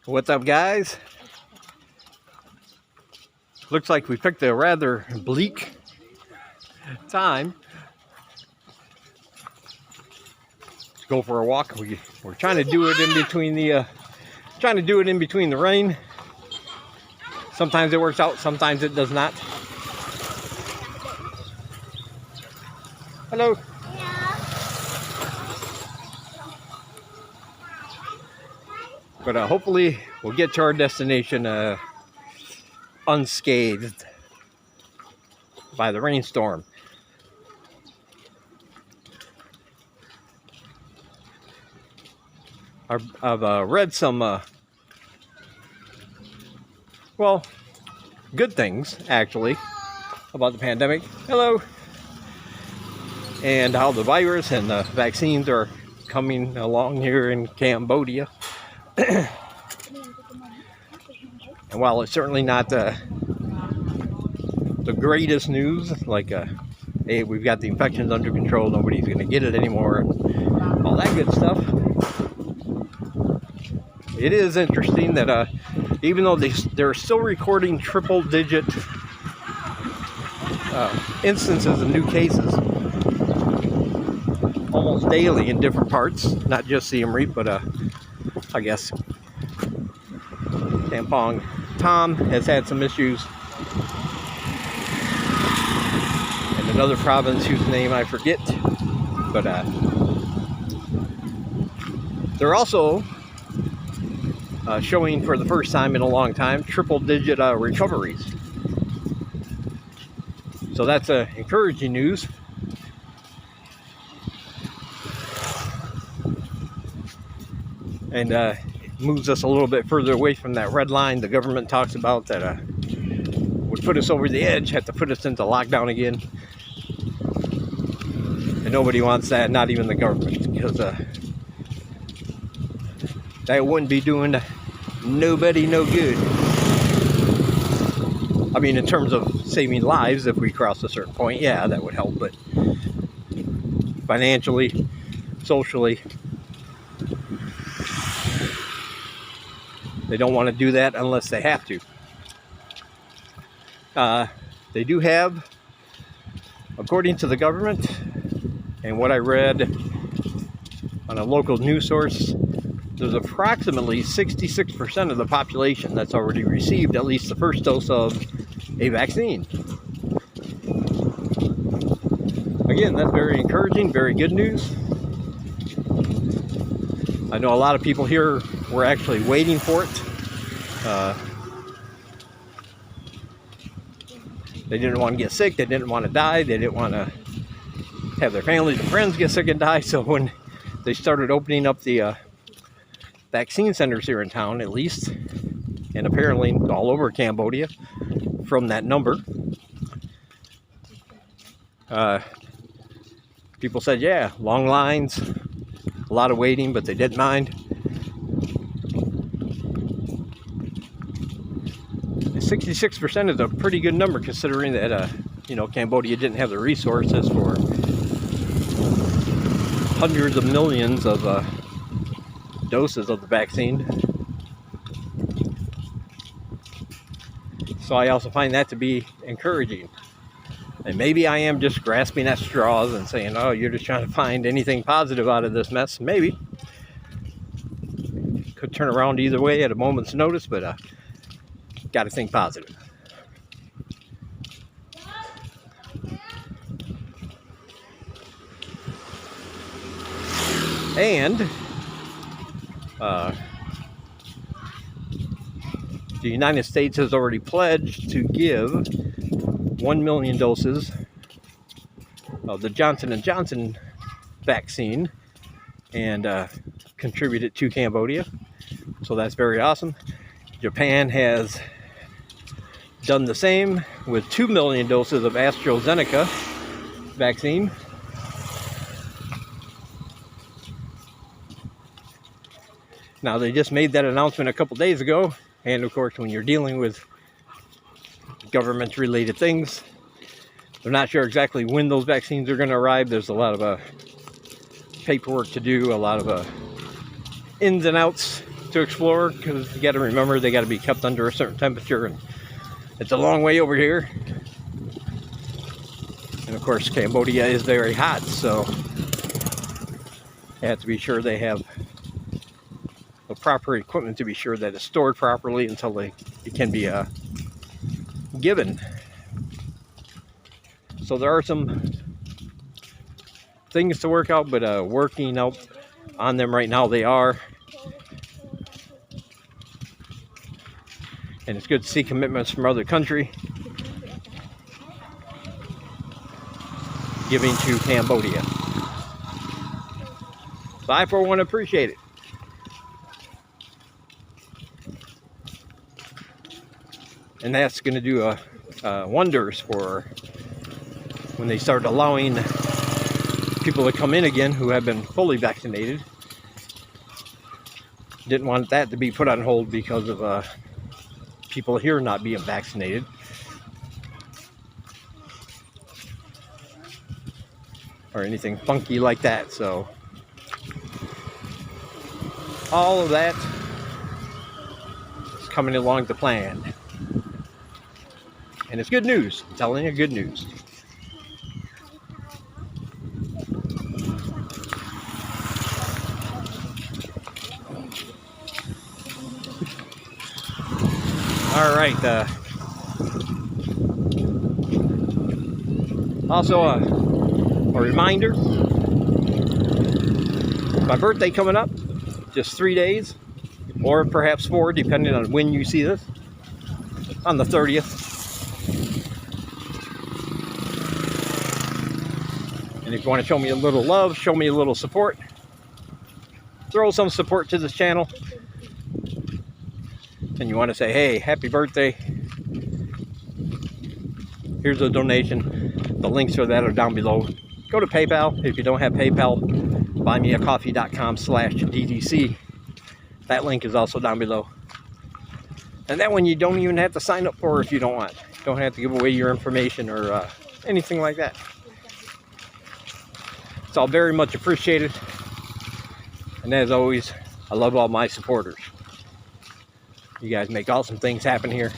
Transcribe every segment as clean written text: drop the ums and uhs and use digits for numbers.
What's up, guys? Looks like we picked a rather bleak time to go for a walk. We're trying to do it in between the rain. Sometimes it works out, sometimes it does not. Hello. But hopefully we'll get to our destination unscathed by the rainstorm. I've read some, well, good things, actually, about the pandemic. Hello. And how the virus and the vaccines are coming along here in Cambodia. And while it's certainly not the greatest news, like hey, we've got the infections under control, nobody's going to get it anymore, and all that good stuff, it is interesting that even though they're still recording triple-digit instances of new cases almost daily in different parts, not just Siem Reap, but I guess Kampong Tom has had some issues, and another province whose name I forget, but they're also showing for the first time in a long time triple-digit recoveries. So that's encouraging news. And moves us a little bit further away from that red line the government talks about that would put us over the edge, have to put us into lockdown again. And nobody wants that, not even the government, because that wouldn't be doing nobody no good. I mean, in terms of saving lives, if we cross a certain point, yeah, that would help, but financially, socially, they don't want to do that unless they have to. They do have, according to the government, and what I read on a local news source, there's approximately 66% of the population that's already received at least the first dose of a vaccine. Again, that's very encouraging, very good news. I know a lot of people here were actually waiting for it. They didn't want to get sick, they didn't want to die, they didn't want to have their families and friends get sick and die. So when they started opening up the vaccine centers here in town, at least, and apparently all over Cambodia, from that number, people said, yeah, long lines, a lot of waiting, but they didn't mind. 66% is a pretty good number, considering that Cambodia didn't have the resources for hundreds of millions of doses of the vaccine. So I also find that to be encouraging. And maybe I am just grasping at straws and saying, oh, you're just trying to find anything positive out of this mess. Maybe. Could turn around either way at a moment's notice, but got to think positive. And the United States has already pledged to give 1 million doses of the Johnson & Johnson vaccine and contribute it to Cambodia. So that's very awesome. Japan has done the same with 2 million doses of AstraZeneca vaccine. Now, they just made that announcement a couple days ago, and of course, when you're dealing with government-related things, they're not sure exactly when those vaccines are going to arrive. There's a lot of paperwork to do, a lot of ins and outs to explore, because you got to remember they got to be kept under a certain temperature, and it's a long way over here. And of course, Cambodia is very hot, so they have to be sure they have the proper equipment to be sure that it's stored properly until it can be given. So there are some things to work out, but working out on them right now they are. And it's good to see commitments from other country giving to Cambodia. So I, for one, appreciate it. And that's going to do wonders for when they start allowing people to come in again who have been fully vaccinated. Didn't want that to be put on hold because of people here not being vaccinated. Or anything funky like that. So all of that is coming along to plan. And it's good news. I'm telling you, good news. All right. Also, a reminder, my birthday coming up, just 3 days, or perhaps 4, depending on when you see this, on the 30th. And if you want to show me a little love, show me a little support, throw some support to this channel, and you want to say, hey, happy birthday, here's a donation. The links for that are down below. Go to PayPal. If you don't have PayPal, buymeacoffee.com/DDC. That link is also down below. And that one you don't even have to sign up for if you don't want. You don't have to give away your information or anything like that. It's all very much appreciated. And as always, I love all my supporters. You guys make awesome things happen here.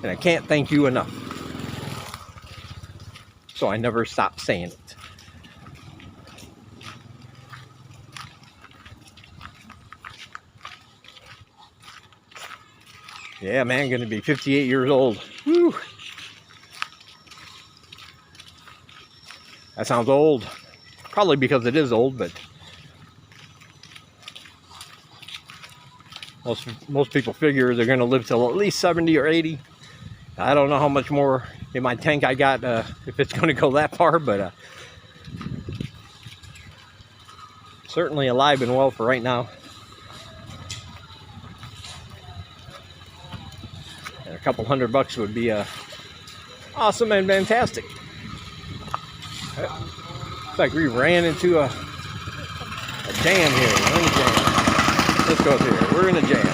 And I can't thank you enough. So I never stop saying it. Yeah, man, gonna be 58 years old. Woo. That sounds old. Probably because it is old, but most people figure they're gonna live till at least 70 or 80. I don't know how much more in my tank I got, if it's gonna go that far, but certainly alive and well for right now. And a couple $100 would be awesome and fantastic. Looks like we ran into a jam here. We're in a jam. Let's go through. We're in a jam.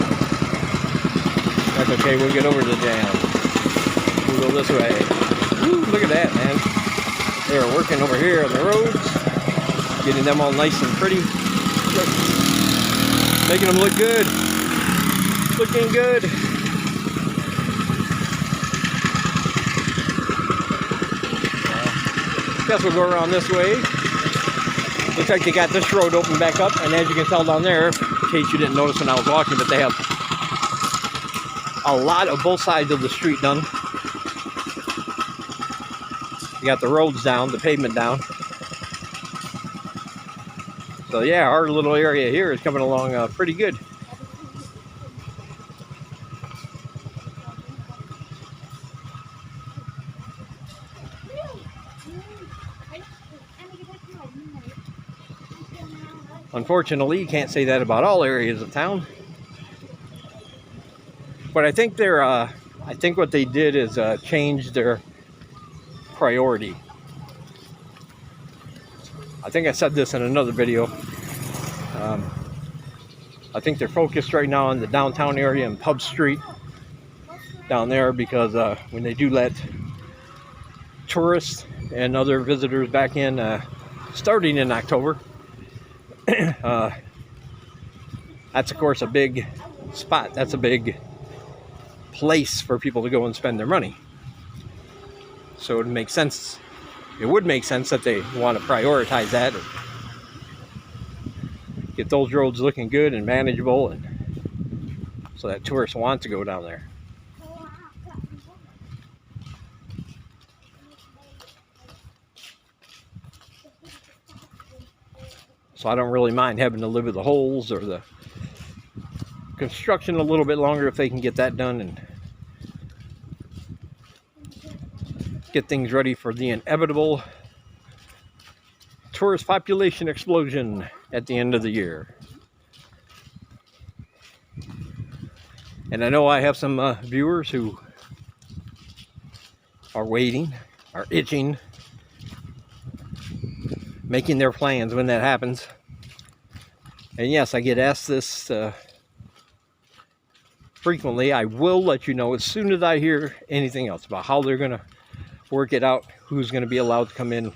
That's okay. We'll get over the jam. We'll go this way. Woo, look at that, man. They are working over here on the roads, getting them all nice and pretty. Look. Making them look good. Looking good. Guess we'll go around this way. Looks like they got this road open back up, and as you can tell down there, in case you didn't notice when I was walking, but they have a lot of both sides of the street done. You got the roads down, the pavement down. So yeah, our little area here is coming along pretty good. Unfortunately, you can't say that about all areas of town. But I think they're I think what they did is change their priority. I think I said this in another video. I think they're focused right now on the downtown area and Pub Street down there, because when they do let tourists and other visitors back in starting in October, that's of course a big spot. That's a big place for people to go and spend their money. So it would make sense. It would make sense that they want to prioritize that and get those roads looking good and manageable, and so that tourists want to go down there. So I don't really mind having to live with the holes or the construction a little bit longer if they can get that done and get things ready for the inevitable tourist population explosion at the end of the year. And I know I have some viewers who are waiting, are itching, making their plans when that happens. And yes, I get asked this frequently. I will let you know as soon as I hear anything else about how they're going to work it out, who's going to be allowed to come in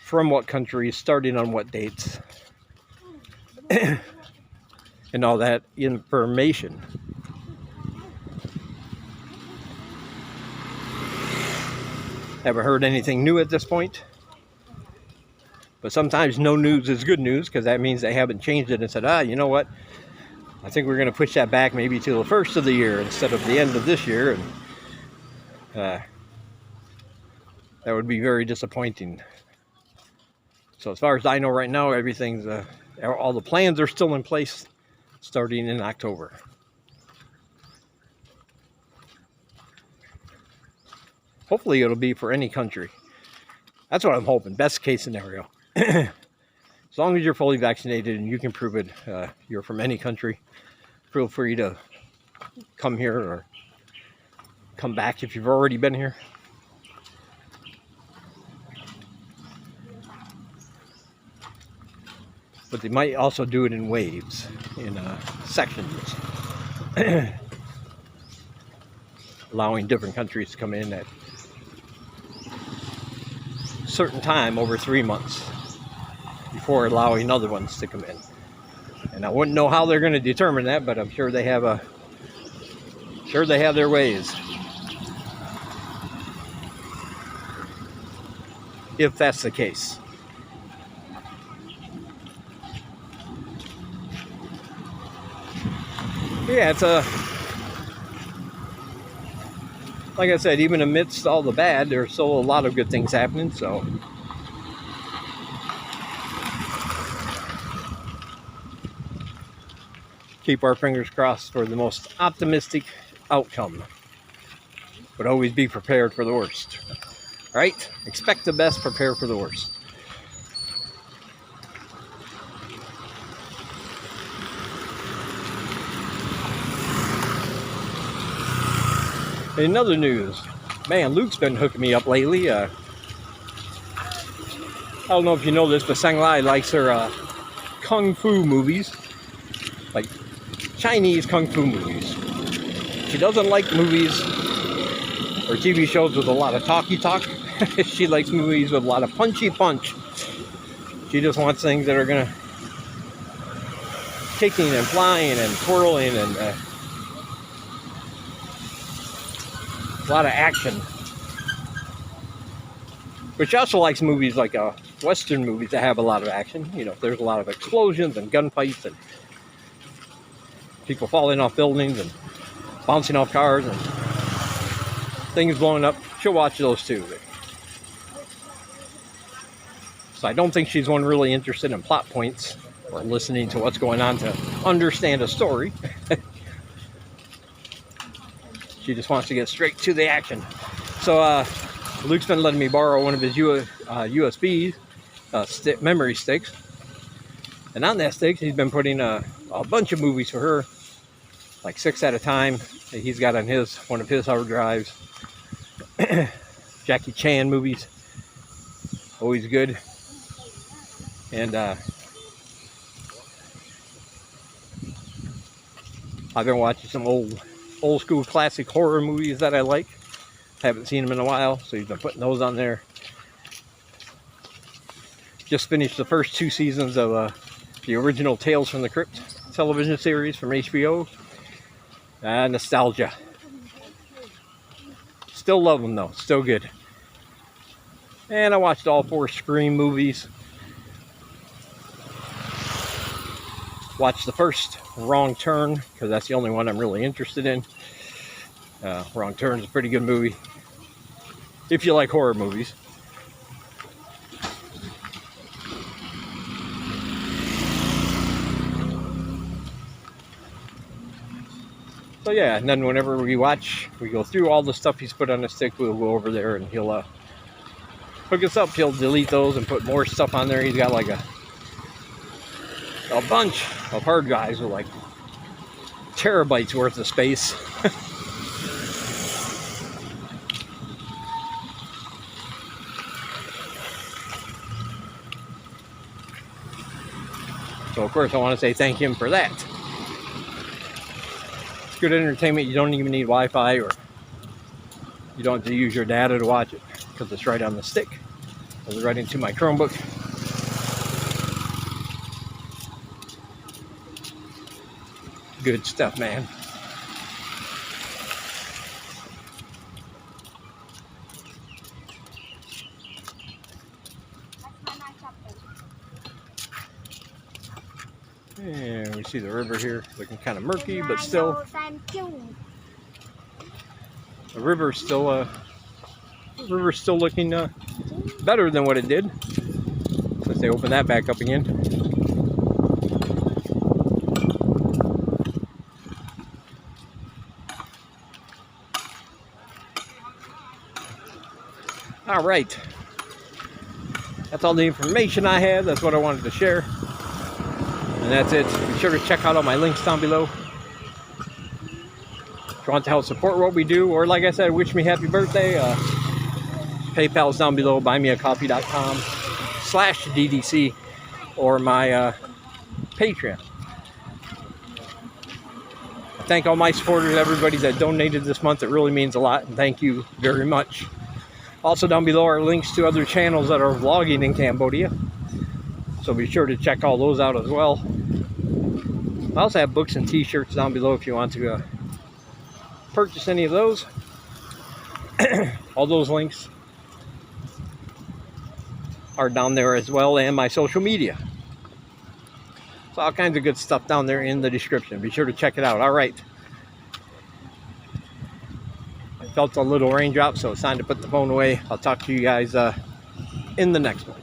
from what countries, starting on what dates, and all that information. Haven't heard anything new at this point. But sometimes no news is good news, because that means they haven't changed it and said, you know what? I think we're going to push that back maybe to the first of the year instead of the end of this year. And that would be very disappointing. So as far as I know right now, everything's, all the plans are still in place starting in October. Hopefully it'll be for any country. That's what I'm hoping. Best case scenario. As long as you're fully vaccinated and you can prove it, you're from any country, feel free to come here or come back if you've already been here. But they might also do it in waves, in sections, allowing different countries to come in at a certain time over 3 months before allowing other ones to come in. And I wouldn't know how they're going to determine that, but I'm sure they have their ways. If that's the case. Yeah, it's like I said, even amidst all the bad, there's still a lot of good things happening, so keep our fingers crossed for the most optimistic outcome, but always be prepared for the worst. Right? Expect the best, prepare for the worst. In other news, man, Luke's been hooking me up lately. I don't know if you know this, but Sang Lai likes her kung fu movies, like Chinese kung fu movies. She doesn't like movies or TV shows with a lot of talky talk. She likes movies with a lot of punchy punch. She just wants things that are gonna kicking and flying and twirling and a lot of action. But she also likes movies like Western movies that have a lot of action. You know, there's a lot of explosions and gunfights and people falling off buildings and bouncing off cars and things blowing up. She'll watch those too. So I don't think she's one really interested in plot points or listening to what's going on to understand a story. She just wants to get straight to the action. So Luke's been letting me borrow one of his USB memory sticks. And on that stick, he's been putting a bunch of movies for her, like 6 at a time. he's got on one of his hard drives. Jackie Chan movies, always good. And I've been watching some old school classic horror movies that I like. Haven't seen them in a while, so he's been putting those on there. Just finished the first 2 seasons of the original Tales from the Crypt television series from HBO. Nostalgia. Still love them though, still good. And I watched all 4 Scream movies. Watched the first Wrong Turn, because that's the only one I'm really interested in. Wrong Turn is a pretty good movie, if you like horror movies. So yeah, and then whenever we go through all the stuff he's put on the stick, we'll go over there and he'll hook us up. He'll delete those and put more stuff on there. He's got like a bunch of hard drives with like terabytes worth of space. So of course I want to say thank him for that. It's good entertainment. You don't even need Wi-Fi, or you don't have to use your data to watch it, because it's right on the stick. It goes right into my Chromebook. Good stuff, man. And we see the river here, looking kind of murky, but still, the river's still looking better than what it did since they opened that back up again. All right, that's all the information I had. That's what I wanted to share. And that's it. Be sure to check out all my links down below. If you want to help support what we do, or like I said, wish me happy birthday, PayPal's down below, buymeacoffee.com/DDC, or my Patreon. I thank all my supporters, everybody that donated this month. It really means a lot, and thank you very much. Also down below are links to other channels that are vlogging in Cambodia, so be sure to check all those out as well. I also have books and t-shirts down below if you want to purchase any of those. All those links are down there as well, and my social media. So all kinds of good stuff down there in the description. Be sure to check it out. All right. I felt a little raindrop, so it's time to put the phone away. I'll talk to you guys in the next one.